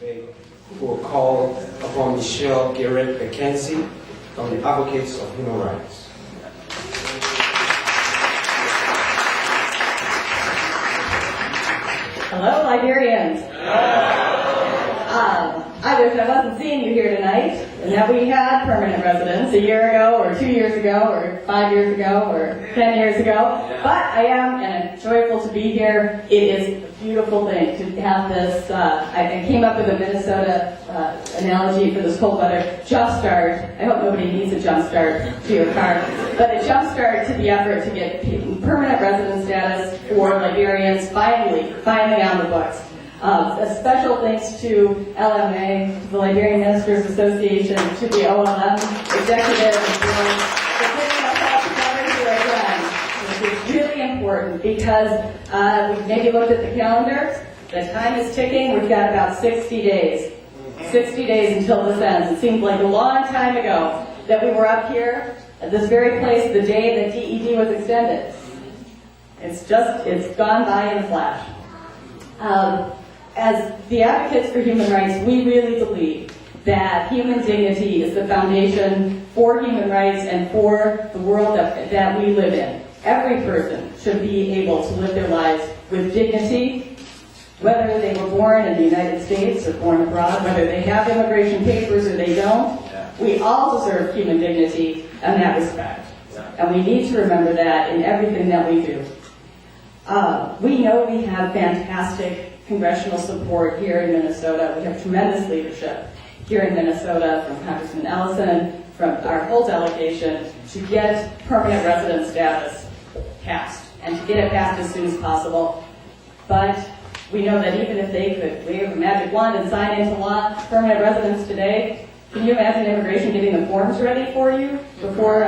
who will call upon Michelle Garrett McKenzie from the Advocates of Human Rights. Hello, Liberians. I wish I wasn't seeing you here tonight, and that we had permanent residents a year ago, or 2 years ago, or 5 years ago, or 10 years ago. But I am, and I'm joyful to be here. It is a beautiful thing to have this. I came up with a Minnesota analogy for this cold weather jump start. I hope nobody needs a jump start to your car, but a jump start to the effort to get permanent resident status for Liberians finally on the books. A special thanks to LMA, the Liberian Ministers Association, to the OLM executive and board for putting us all together here again. This is really important because we've maybe looked at the calendar. The time is ticking. We've got about 60 days. 60 days until this ends. It seemed like a long time ago that we were up here at this very place the day that DED was extended. It's gone by in a flash. As the advocates for human rights, we really believe that human dignity is the foundation for human rights and for the world that we live in. Every person should be able to live their lives with dignity, whether they were born in the United States or born abroad, whether they have immigration papers or they don't. We all deserve human dignity and that respect. And we need to remember that in everything that we do. We know we have fantastic congressional support here in Minnesota. We have tremendous leadership here in Minnesota from Congressman Ellison, from our whole delegation, to get permanent resident status passed and to get it passed as soon as possible. But we know that even if they could wave a magic wand and sign into law permanent residence today, can you imagine immigration getting the forms ready for you before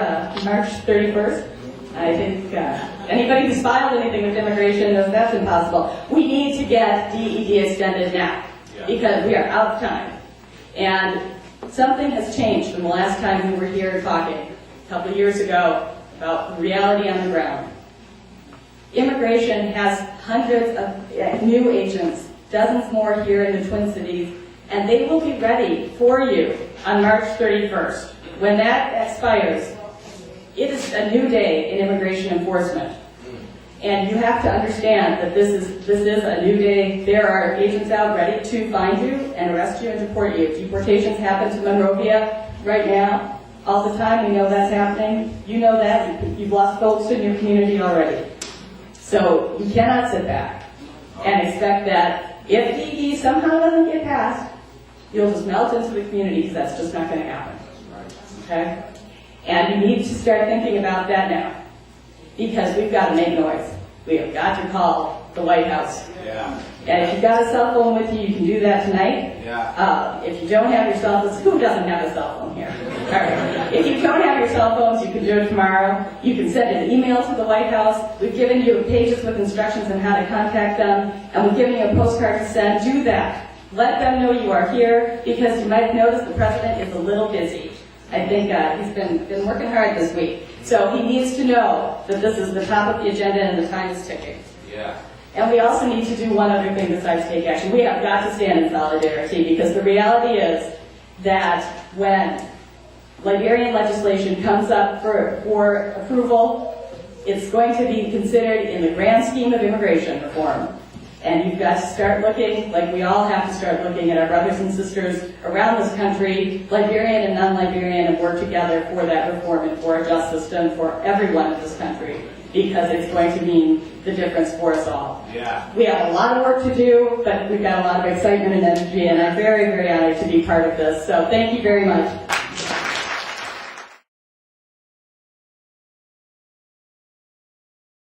March 31st? I think anybody who's filed anything with immigration knows that's impossible. We need to get DED extended now because we are out of time. And something has changed from the last time we were here talking a couple of years ago about the reality on the ground. Immigration has hundreds of new agents, dozens more here in the Twin Cities, and they will be ready for you on March 31st. When that expires, it is a new day in immigration enforcement. And you have to understand that this is a new day. There are agents out ready to find you and arrest you and deport you. Deportations happen to Monrovia right now, all the time. We know that's happening. You know that. You've lost folks in your community already. So you cannot sit back and expect that if DED somehow doesn't get passed, you'll just melt into the community because that's just not going to happen. Okay? And you need to start thinking about that now, because we've got to make noise. We have got to call the White House. Yeah. And if you've got a cell phone with you, you can do that tonight. Yeah. If you don't have your cell phones, who doesn't have a cell phone here? All right. If you don't have your cell phones, you can do it tomorrow. You can send an email to the White House. We've given you pages with instructions on how to contact them, and we've given you a postcard to send. Do that. Let them know you are here, because you might have noticed the president is a little busy. I think he's been working hard this week. So he needs to know that this is the top of the agenda and the time is ticking. Yeah. And we also need to do one other thing besides take action. We have got to stand in solidarity, because the reality is that when Liberian legislation comes up for approval, it's going to be considered in the grand scheme of immigration reform. And you've got to start looking, like we all have to start looking at our brothers and sisters around this country, Liberian and non-Liberian, and work together for that reform and for a just system for everyone in this country, because it's going to mean the difference for us all. Yeah. We have a lot of work to do, but we've got a lot of excitement and energy, and I'm very, very honored to be part of this. So thank you very much.